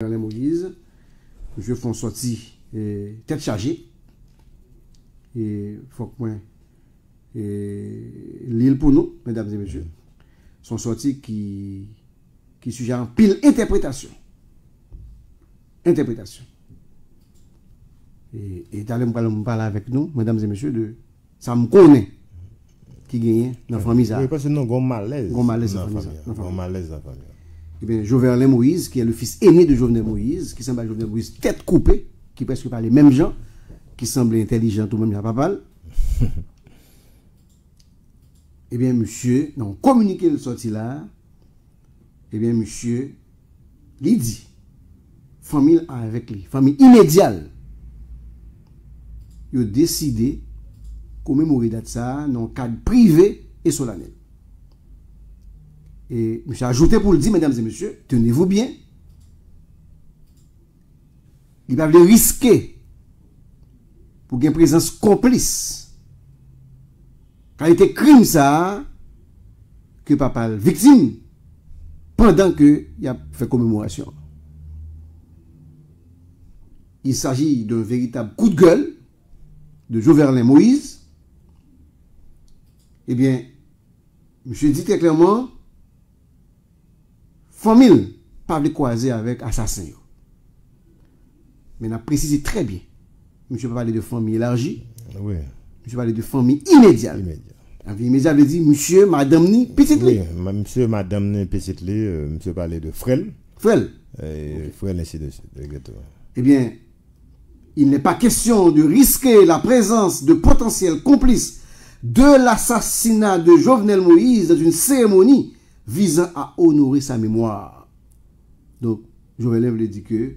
Moïse, je fais sortie tête chargée. Et faut que moi l'île pour nous, mesdames et messieurs, sont sorties qui suggèrent pile interprétation. Interprétation. Et d'aller me parler avec nous, mesdames et messieurs, de ça me connaît qui gagne dans la famille. Oui, parce que non, il malaise. Gon malaise dans la malaise dans la famille. Eh bien, Jovenel Moïse, qui est le fils aîné de Jovenel Moïse, qui semble à Jovenel Moïse tête coupée, qui presque parle les mêmes gens, qui semble intelligent ou même à papal. Eh bien, monsieur, non, communiqué le sorti là, eh bien, monsieur, il dit, famille avec lui, famille immédiate, il a décidé commémorer date ça dans un cadre privé et solennel. Et monsieur a ajouté pour le dire, mesdames et messieurs, tenez-vous bien, il va le risquer pour une présence complice. Qualité crime ça, que papa victime, pendant que il a fait commémoration. Il s'agit d'un véritable coup de gueule de Jovenel Moïse. Eh bien, monsieur dit très clairement, famille, pas de croiser avec assassin. Mais on a précisé très bien. Monsieur parle de famille élargie. Oui. Monsieur parle de famille immédiate. La famille immédiate veut dire monsieur, madame ni, petite li. Oui, monsieur, madame ni, petite li, monsieur parle de frêle. Frêle. Frêle, ainsi de suite. Eh bien, il n'est pas question de risquer la présence de potentiels complices de l'assassinat de Jovenel Moïse dans une cérémonie visant à honorer sa mémoire. Donc, Jovenel veut dire que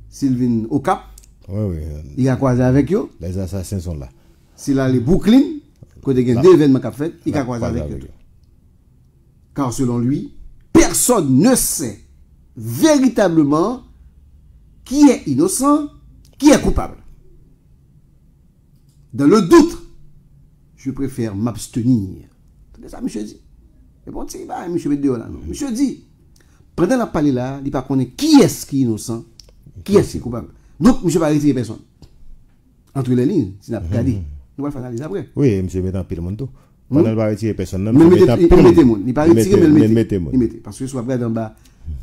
Sylvain au Cap, il a croisé avec eux. Les assassins sont là. S'il a les bouclines, quand il y a deux événements qu'il a fait, il a croisé avec eux. Car selon lui, personne ne sait véritablement qui est innocent, qui est coupable. Dans le doute, je préfère m'abstenir. C'est ça, monsieur dit. Et bon, c'est pas monsieur Bédéo là. Monsieur dit, pendant la parler là, il ne pas connaître qui est-ce qui est innocent, qui est-ce qui est coupable. Donc, monsieur ne va pas retirer personne. Entre les lignes, si n'a pas regardé. Nous allons analyser après. Oui, monsieur met en pile mon tout. Pendant ne pas retirer personne. Mais mettez mon. Il ne pas retirer, mais il mettez. Parce que soit après en bas,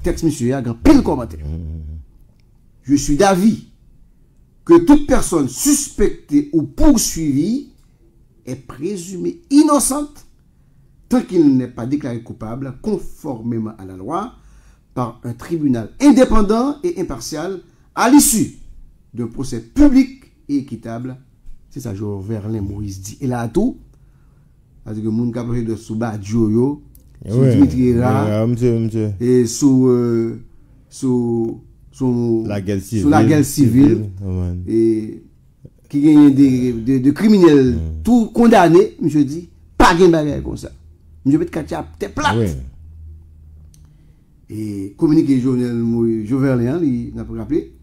texte monsieur, il y a un pile commentaire. Je suis d'avis que toute personne suspectée ou poursuivie est présumée innocente tant qu'il n'est pas déclaré coupable conformément à la loi par un tribunal indépendant et impartial à l'issue d'un procès public et équitable. C'est ça, Jovenel Moïse dit. Et là, tout, c'est-à-dire que moun kapé de Souba Djoyo, sous Dimitri Ra, et sous la guerre civile, et qui gagne des criminels tout condamnés, je dis, pas de bagarre comme ça. Je vais te cacher tête plate. Et communiquer Jovenel, il n'a pas rappelé,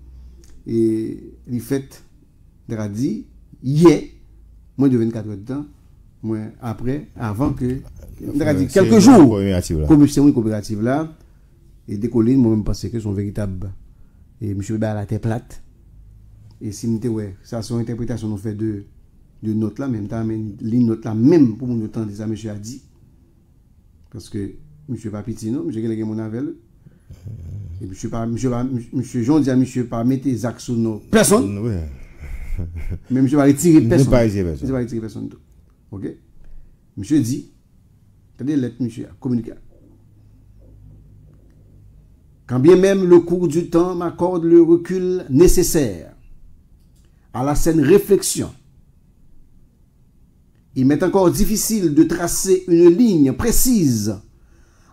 et il fait, il a dit, hier, moins de 24 heures de temps, moins après, avant que, il a dit quelques jours, commission coopérative là, et décoller, moi-même pensais que son véritable, et monsieur Béba la tête plate, et si nous ouais, ça son interprétation nous fait de notes là, même temps, ligne note là, même pour nous entendre ça, monsieur a dit, parce que monsieur pas petit, non, monsieur qui mon avel, et monsieur Jean dit à monsieur pas mettre des actes sur nos personnes. Mais monsieur va retirer personne. Monsieur va retirer personne. Ok? Monsieur dit, attendez, lettre monsieur, communiquer. Quand bien même le cours du temps m'accorde le recul nécessaire à la saine réflexion, il m'est encore difficile de tracer une ligne précise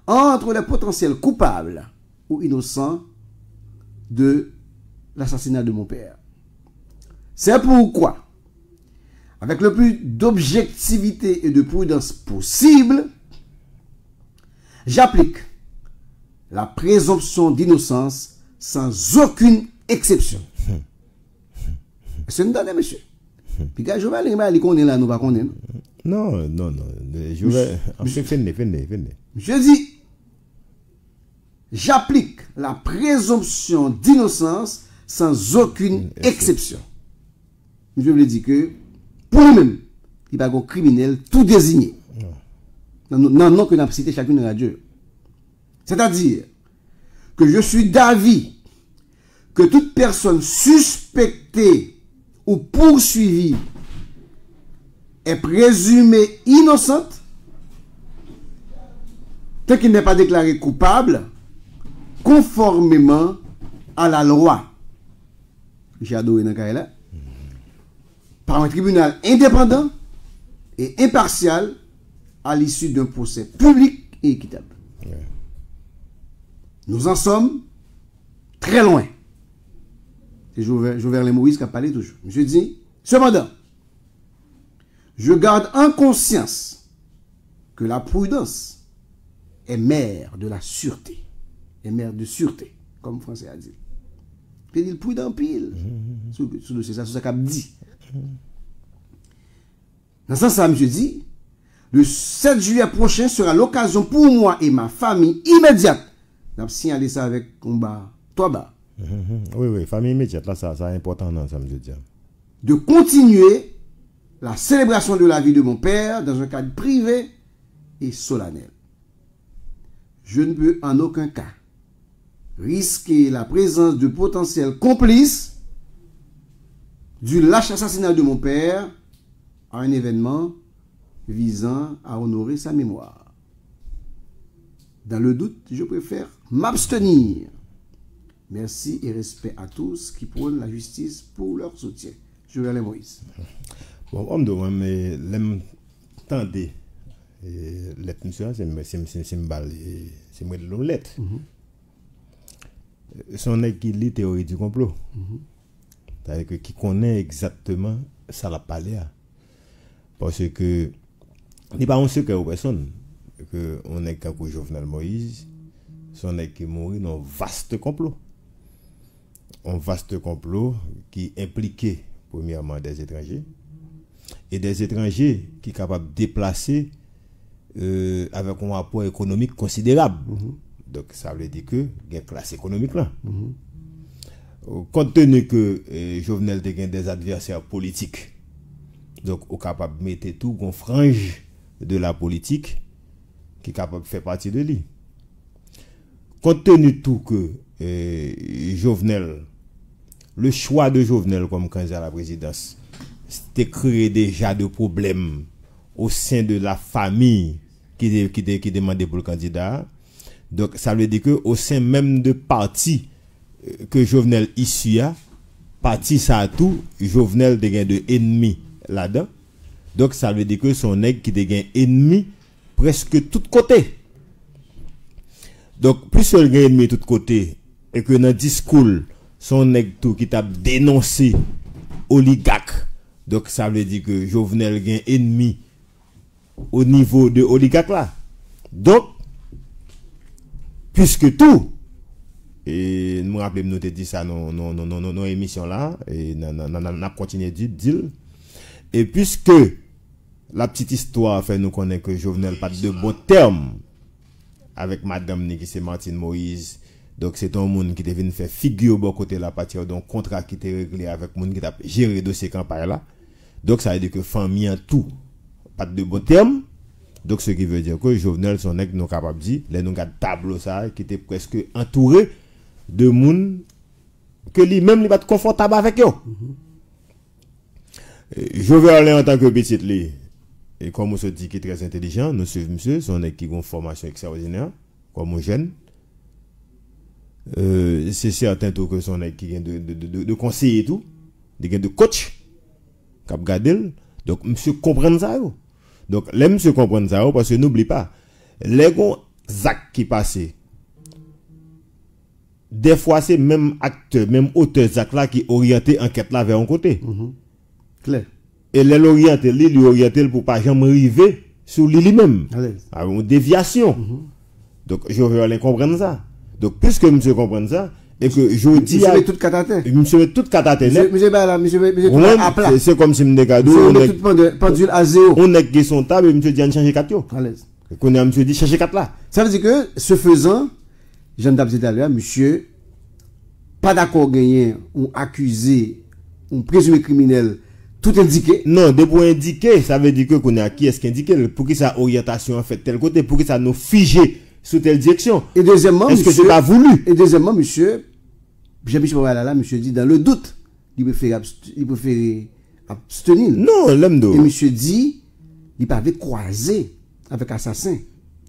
entre les potentiels coupables ou innocents de l'assassinat de mon père. C'est pourquoi, avec le plus d'objectivité et de prudence possible, j'applique la présomption d'innocence sans aucune exception. C'est une donnée, monsieur. Puis quand je vais aller, il connaît là, nous va connaître. Non. Je vais. Fais-le. Je dis, j'applique la présomption d'innocence sans aucune exception. Je veux dire que, pour lui-même, il n'y a pas un criminel tout désigné. Non, que nous avons cité chacune de radio. C'est-à-dire que je suis d'avis que toute personne suspectée ou poursuivie est présumée innocente tant qu'il n'est pas déclaré coupable conformément à la loi. J'ai adoré dans cas là. Par un tribunal indépendant et impartial à l'issue d'un procès public et équitable. Nous en sommes très loin. C'est Jovenel Moïse qui a parlé toujours. Je dis, cependant, je garde en conscience que la prudence est mère de la sûreté. Est mère de sûreté, comme le français a dit. Il dit prudent pile. C'est ça qu'a dit. Dans ce sens, je dis, le 7 juillet prochain sera l'occasion pour moi et ma famille immédiate. On a signalé ça avec combat Toba. Oui, famille immédiate, là, ça est important dans ça, je dis. De continuer la célébration de la vie de mon père dans un cadre privé et solennel. Je ne peux en aucun cas risquer la présence de potentiels complices du lâche assassinat de mon père à un événement visant à honorer sa mémoire. Dans le doute, je préfère m'abstenir. Merci et respect à tous qui prônent la justice pour leur soutien. Jovenel Moïse. Bon, on me demande, mais l'aime tendez. L'être monsieur, c'est moi de l'omelette. Son nèg qui lit théorie du complot. C'est-à-dire que qui connaît exactement ça la parler. Parce que n'est pas un secret aux personnes que on est comme Jovenel Moïse, son nèg qui mourit dans un vaste complot. Un vaste complot qui impliquait premièrement des étrangers et des étrangers qui sont capables de déplacer avec un rapport économique considérable. Donc ça veut dire que il y a une classe économique là. Compte tenu que Jovenel a des adversaires politiques, donc on est capable de mettre tout en frange de la politique qui est capable de faire partie de lui. Compte tenu de tout que Jovenel, le choix de Jovenel comme candidat à la présidence, c'était créé déjà de problèmes au sein de la famille qui demandait pour le candidat. Donc ça veut dire que au sein même de parti que Jovenel issu a, parti ça a tout, Jovenel a de ennemis là-dedans. Donc ça veut dire que son nèg qui a ennemi presque tout côté. Donc plus il a ennemi tout côté et que dans le discours son nèg tout qui t'a dénoncé oligarque. Donc ça veut dire que Jovenel a ennemi au niveau de oligarque là. Donc puisque tout, et nous rappelons, nous te dit ça dans émission là, et nous continué de dire, et puisque la petite histoire fait nous connaître que Jovenel pas de bon terme avec madame qui c'est Martine Moïse, donc c'est un monde qui devait faire figure bon côté la partir d'un contrat qui était réglé avec monde qui a géré dossier campagne là. Donc ça veut dire que famille en tout pas de bon terme. Donc ce qui veut dire que Jovenel son nèg nous capable dire les nous gars tableau ça qui était presque entouré de monde que lui-même il pas confortable avec eux. Jovenel en tant que petit lui et comme on se dit qui est très intelligent, nous suivons monsieur son nèg qui a une formation extraordinaire comme un jeune. C'est certain tout que son nèg qui vient de conseiller et tout, de coach cap garder. Donc monsieur comprend ça yo. Donc, les monsieur comprennent ça, parce que n'oublie pas, les actes qui passent, des fois c'est même acteur, même auteur acte là qui orienté enquête là vers un côté. Clair. Et les orienté, lui orienté pour pas jamais arriver sur lui-même. Avec une déviation. Donc, je veux comprendre ça. Donc, puisque monsieur comprend ça, et que je dis monsieur met tout cataté. Monsieur met tout cataté. Monsieur à plat. C'est comme si me cadeau on est tout pendule à zéro. On est qui son table et monsieur dit changer 4 yo. À l'aise. Qu'on a monsieur dit changer 4 là. Ça veut dire que ce faisant Jean Dab dit tout à l'heure, monsieur, pas d'accord gagner, ou accusé, ou présumé criminel, tout indiqué. Non, de pour indiquer, ça veut dire que qu'on a qui est-ce qui indique, pour que sa orientation en fait tel côté, pour que ça nous fige sous telle direction. Et deuxièmement, est-ce que c'est pas voulu? Et deuxièmement, monsieur, Jean-Michel Là, monsieur dit, dans le doute, il préfère abstenir. Non, l'homme d'eau. Et monsieur dit, il pas avec croisé avec assassin.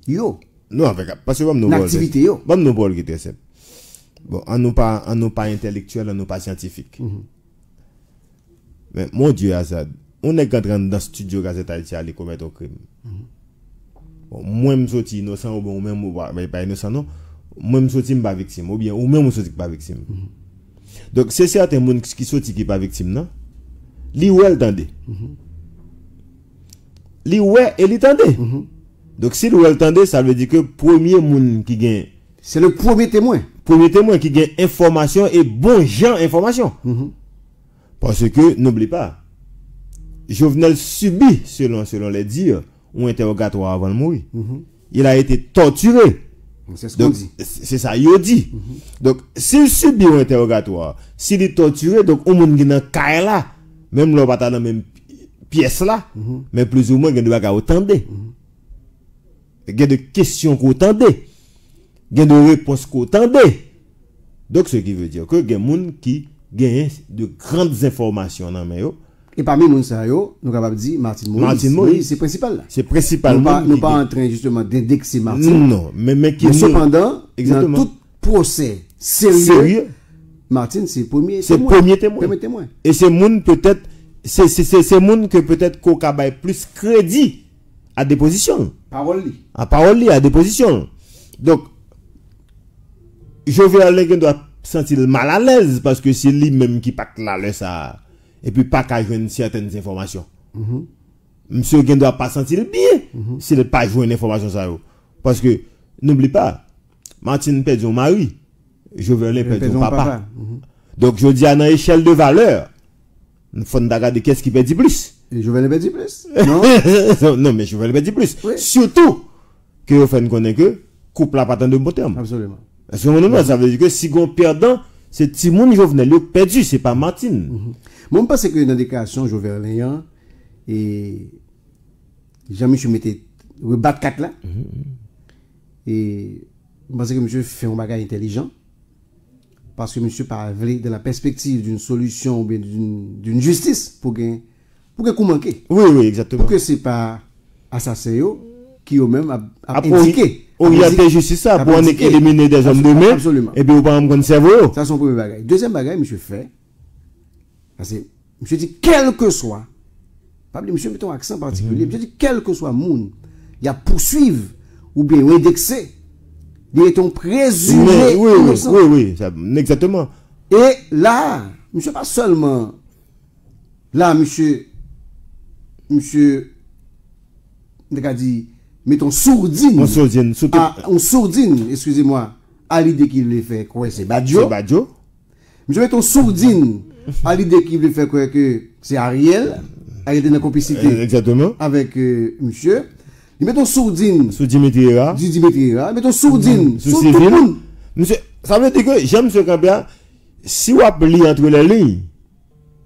Yo. Non, avec, parce que nous l'activité yo. Bon, nous bol qui était simple. Bon, on nous pas intellectuel, on nous pas scientifique. Mais mon Dieu, Azad, on est en train dans le studio Gazette Haïti aller commettre un crime. Bon, moi, je suis innocent, ou bien, même, pas innocent, non. Moi, je suis pas victime, ou bien, ou même, je suis pas victime. Donc, c'est certains gens qui sont qui pas victime, non? Li ou elle tendait. Li ou elle tendait. Donc, si ou elle tendait, ça veut dire que premier monde qui gagne. C'est le premier témoin. Premier témoin qui gagne information et bon genre information. Parce que, n'oublie pas, Jovenel subit, selon les dires, un interrogatoire avant de mourir. Il a été torturé. C'est ce qu'on dit. C'est ça, il dit. Donc, s'il subit un interrogatoire, s'il est torturé, donc, au monde qui est dans le là, même là, pas dans la même pièce là, mais plus ou moins, il y a des bagages autant. Il y a des questions qu'on tendait. Il y a des réponses qu'on tendait. Donc, ce qui veut dire que il y a des gens qui gagnent de grandes informations dans les mains. Et parmi nous, nous sommes capables de dire Martin Moïse. Martin Moïse. Oui, c'est principal là. C'est principalement. Nous pas en train justement d'indexer Martin. Non, mais qui. Mais cependant, exactement. dans tout procès sérieux, Martin, c'est le premier témoin. Premier témoin. Et c'est moun peut-être, c'est moun que peut-être qu'on a plus crédit à déposition. Parole. À déposition. Donc, je vais aller qui doit sentir mal à l'aise parce que c'est lui-même qui pas là ça. Et puis pas qu'à joindre certaines informations. Monsieur ne doit pas sentir bien s'il n'a pas joué une information ça. Parce que, n'oublie pas, Martine perd son mari, Jovenel perd son papa. Donc je dis à une échelle de valeur, il faut regarder qu'est-ce qui perd plus. Et Jovenel perd plus. Non, non, mais Jovenel perd plus. Oui. Surtout que vous faites connaître que couple n'a pas tant de bon terme. Absolument. Parce que ça veut dire que si on perdant, c'est Timon Jovenel perdu, c'est pas Martine. Moi, je pense que dans la déclaration Jovenel, et Jean-Michel mettait le bat 4 là. Et je pense que monsieur fait un bagage intelligent. Parce que monsieur parle de la perspective d'une solution ou bien d'une justice pour qu'on manque. Oui, exactement. Pour que ce n'est pas assassin qui eux-mêmes a indiqué. Orienter justice ça pour éliminer des hommes de main. Absolument. Et puis, on va prendre cerveau. Ça, c'est son premier bagage. Deuxième bagage, monsieur fait. Parce que monsieur dit, quel que soit, pas de monsieur, mettons un accent particulier, monsieur dit, quel que soit moun, il y a poursuivre ou bien indexer, il est un présumé. Oui, ça, exactement. Et là, monsieur, pas seulement, là, monsieur, on a dit, mettons sourdine. On sourdine, excusez-moi, à l'idée qu'il voulait faire quoi, c'est Badjo. C'est Badjo. Monsieur, mettons sourdine à l'idée qu'il voulait faire quoi, que c'est Ariel était dans la complicité. Exactement. Avec monsieur. Ils mettent sourdine. Sous Dimitri Hira. Ils mettent sourdine. Sous tout le monde. Monsieur, ça veut dire que j'aime ce Cambia. Si vous appelez entre les lignes,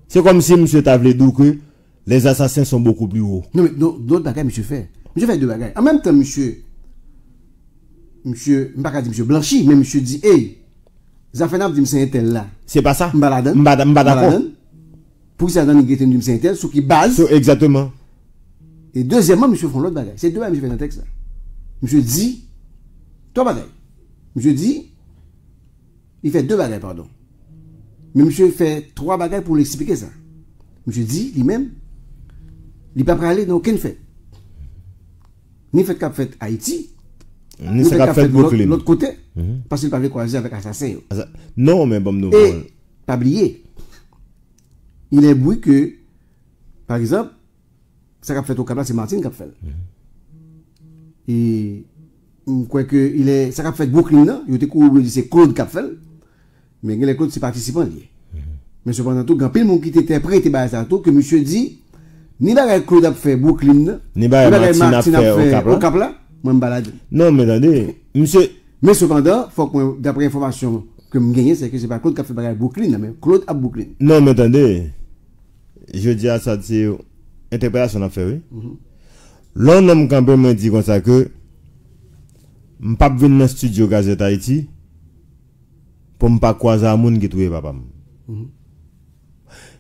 c'est comme si monsieur t'avait dit que les assassins sont beaucoup plus hauts. Non, mais d'autres bagages, monsieur fait. Monsieur fait deux bagages. En même temps, monsieur, je ne vais pas dire monsieur Blanchi, mais monsieur dit, hey, Zafenab dit c'est un tel là. C'est pas ça. Mbaladan. D'accord. Pour ça, dans le guetin dit c'est un tel, sur qui base. Exactement. Et deuxièmement, monsieur font l'autre bagage. C'est deux bagages, monsieur fait dans le texte là. Monsieur dit, trois bagages. Monsieur dit, il fait deux bagages, pardon. Mais monsieur fait trois bagages pour l'expliquer ça. Monsieur dit, lui-même, il ne peut pas aller dans aucune fête. Ni fait qu'a fait Haïti, ni fait qu'a fait l'autre côté, parce qu'il ne peut pas croiser avec assassin. Non, mais bon, nous. Et, pas oublier, il est bruit que, par exemple, ça qu'a fait au Cap, c'est Martine qui a fait. Et, quoi que, il est, ça qu'a fait Brooklyn, il était couru, c'est Claude qui a fait, mais les Claude, c'est participant lié. Mais cependant, tout, quand il y a monde qui était prêt, que monsieur dit, ni la Claude a fait Brooklyn, ni la Martine a fait au Cap là, moi me balade. Non, mais attendez, monsieur, Mais cependant, faut que d'après information que me gagner, c'est que c'est pas Claude qui a fait bagarre Brooklyn, mais Claude à Brooklyn. Non, mais attendez. Je dis à ça, c'est interprétation à faire, oui. L'on homme quand même dit comme ça que je ne pas venir dans le studio Gazette Haïti pour ne pas croiser un monde qui trouve papa.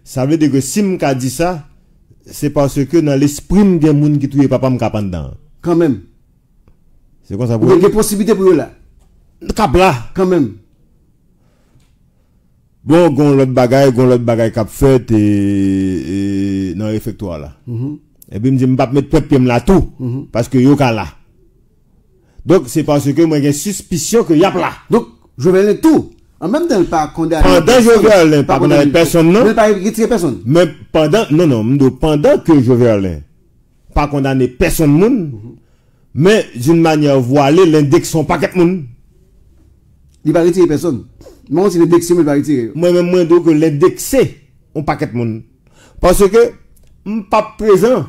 Ça veut dire que si je dis ça, c'est parce que dans l'esprit des gens qui trouve papa, je suis dedans. Quand même. C'est comme ça pour. Il y a des possibilités pour eux là. Cap là. Quand même. Bon, gon l'autre bagaille cap fait et dans réfectoire là. Et puis me dit me pas mettre peuple là tout parce que yo ka là. Donc c'est parce que moi j'ai suspicion que y a là. Donc je vais le tout. En même temps pas condamner. Pendant je vais aller pas condamner personne non. Mais pas retirer personne. Mais pendant pendant que je vais aller pas condamner personne monde. Mais d'une manière voilée l'index son paquet monde. Il va retirer personne. Moi si l'indexé me va retirer. Moi même moins donc l'indexé on paquet monde. Parce que pas présent.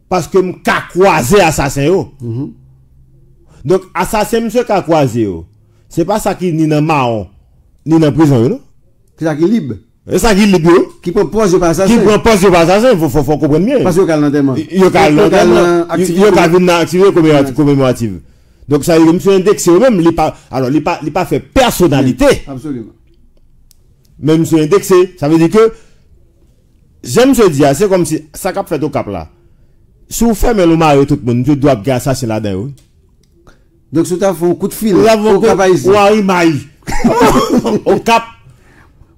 Parce que m'ka croisé assassin yo. Donc assassin monsieur ka croisé yo. C'est pas ça qui ni dans marron ni dans prison yo non. C'est ça qui est libre. C'est ça qui est libre. Qui propose pas assassin. Qui propose pas assassin, faut comprendre bien. Parce que calme l'enterrement. Yo calme l'enterrement. Yo ka venir activité commémorative. Donc ça veut monsieur indexé même il pas alors il pas fait personnalité. Absolument. Même monsieur indexé, ça veut dire que j'aime se dire c'est comme si ça cap fait au cap là. Si vous fermez le mari tout le monde, je dois garder ça là-dedans. Donc si tu as fait un coup de fil, au cap ici. Au cap.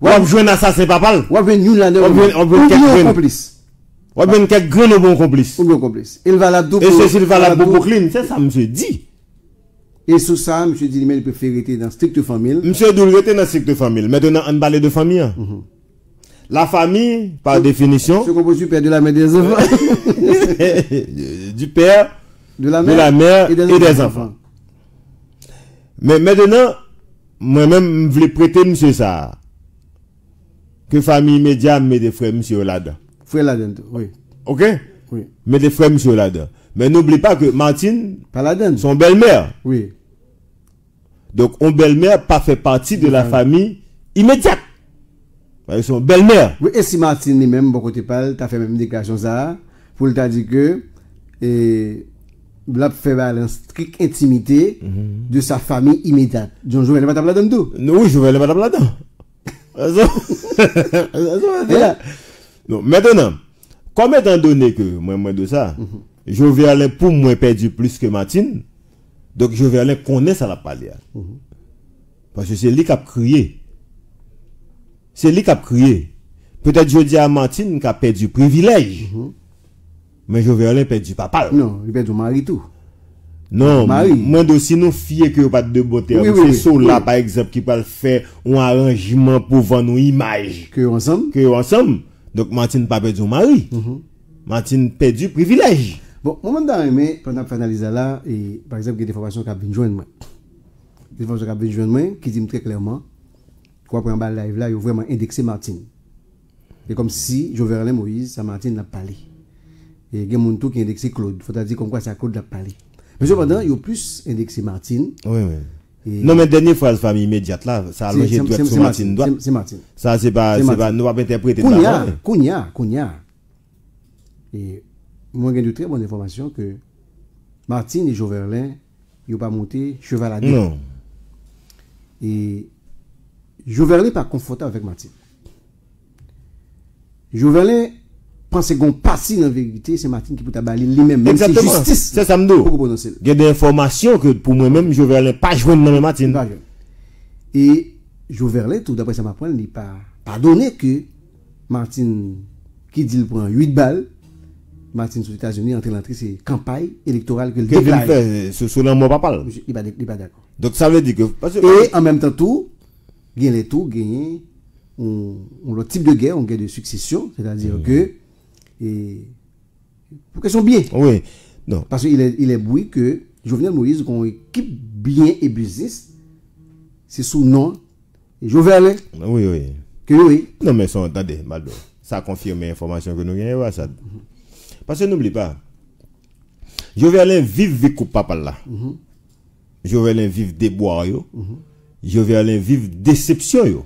On va jouer un assassin papal. On va venir là-dedans. On va quelques complices. On va quelques grands bons complices. Ou bien complices. Il va la double. Et c'est il va la Brooklyn, c'est ça monsieur dit. Et sous ça, monsieur dit il préfère rester dans strict famille. Monsieur doit rester dans strict famille. Maintenant on parle de famille. La famille, par définition, c'est composé du père, de la mère, des enfants. du père, de la mère et des enfants. Mais maintenant, moi-même, je voulais prêter monsieur ça. Que famille immédiate, mais des frères monsieur là-dedans. Frères là-dedans, oui. Ok? Oui. Mais des frères monsieur là-dedans. Mais n'oublie pas que Martine, pas là-dedans. Son belle-mère. Oui. Donc, on belle-mère pas fait partie de la famille immédiate. Son belle-mère. Oui, et si Martine lui-même, bon côté parle, t'as fait même une déclaration ça, pour le t'a dit que, là, fait une stricte intimité de sa famille immédiate. John Joël n'est pas là-dedans tout. Oui, Joël n'est pas là-dedans. Non, maintenant, comme étant donné que, moi de ça, Joël pour moi perdu plus que Martine, donc Joël connaît ça la parler. Parce que c'est lui qui a crié. C'est lui qui a crié. Peut-être je dis à Martine qui a perdu privilège. Mais je vais perdu papa. Non, il perd son mari tout. Non, moi aussi nous fier que pas de beauté. C'est ça là par exemple qui peut faire un arrangement pour vendre une image. Que ensemble. Donc Martine pas perdu son mari. Martine perdu privilège. Bon, moment d'arriver pendant finaliser là et par exemple il y a des formations qui a bien joindre moi. Des formations qui a bien joindre moi qui dit très clairement quoi pour un bal live là, il a vraiment indexé Martine. C'est comme si Joverlin Moïse, sa Martine n'a parlé. Et il y a un qui a indexé Claude. Il faut dire comme quoi c'est Claude n'a parlé. Mais cependant, il y a plus indexé Martine. Oui. Non, mais dernière phrase famille immédiate là, ça a logé droit sur Martine. C'est Martine. Ça, c'est pas, nous va pas interpréter ça. Kounia. Et moi, j'ai de très bonnes informations que Martine et Joverlin, ils n'ont pas monté cheval à deux. Non. Et Joverlin n'est pas confortable avec Martine. Joverlin pense qu'on passe dans la vérité, c'est Martine qui peut t'abaler lui-même. Exactement. C'est justice. C'est ça, il y a des informations que pour moi-même, Joverlin pas joué dans Martine. Et Joverlin, tout d'après ça m'apprend, il n'est pas pardonné que Martine, qui dit qu'il prend 8 balles, Martine aux États-Unis, entre l'entrée, c'est campagne électorale que le déclare. C'est selon moi, pas. Il n'est pas d'accord. Donc ça veut dire que. Et en même temps, tout, gagner le type de guerre, une guerre de succession, c'est-à-dire que, pour question bien. Oui, non. Parce qu'il est bruit que Jovenel Moïse, qu'on équipe bien et business, c'est sous nom, et Jovenel. Oui. Que oui. Non, mais attendez, ça confirme l'information que nous gagnons, ça. Parce que n'oublie pas, Jovenel vive vie coupe papa là. Jovenel vive déboire yo. Jovenel vive déception yo.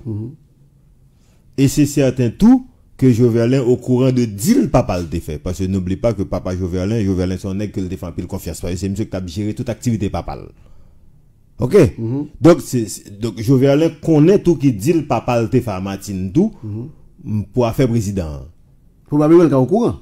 Et c'est certain tout que Jovenel au courant de dire papa le fait parce que n'oublie pas que papa Jovenel son nèg que le défend pile confiance parce que c'est monsieur qui a géré toute activité papa. OK. Donc donc Jovenel connaît tout qui dit le papa le fait à Martine tout pour faire président. Probablement il est au courant.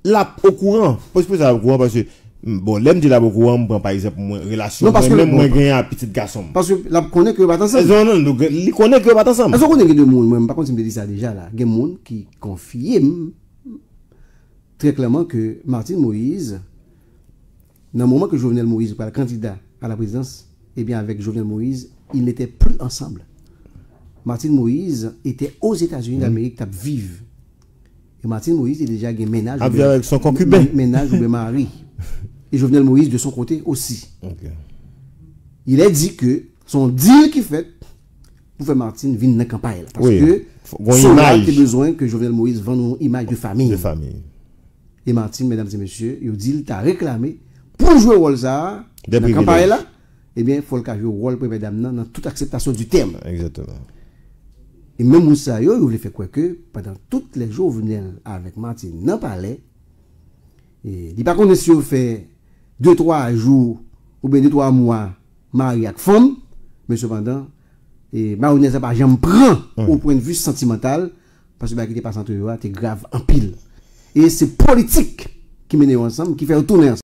Là au courant, parce que bon, l'aime dit là au courant, par exemple, moi relation non, parce que même moi gagner un petit garçon. Parce que là connaît que pas ensemble. Non, donc il connaît que pas ensemble. Est-ce qu'on connaît que de monde, moi par contre, il me dit ça déjà là, il y a des monde qui confie très clairement que Martine Moïse dans le moment que Jovenel Moïse par le candidat à la présidence, eh bien avec Jovenel Moïse, ils n'étaient plus ensemble. Martine Moïse était aux États-Unis d'Amérique, t'a vive. Et Martine Moïse est déjà un ménage avec son concubin. Ménage ou mari. Et Jovenel Moïse de son côté aussi. Okay. Il a dit que son deal qui fait pour faire Martine vienne dans la campagne. Parce que Sola a besoin que Jovenel Moïse vende une image de famille. Et Martine, mesdames et messieurs, il dit qu'il a réclamé pour jouer au rôle ça, dans la campagne là, eh bien, il faut qu'il joue au rôle pour mesdames dans toute acceptation du terme. Exactement. Et même Moussa, il voulait faire quoi que pendant tous les jours, Jovenel avec Martine dans le palais. Et il pas contre si on fait 2-3 jours ou bien 2-3 mois marié avec femme, mais cependant, et Maronès n'a pas jamais prend au point de vue sentimental parce que qui était pas centre c'est grave en pile. Et c'est politique qui mène ensemble, qui fait retourner ensemble.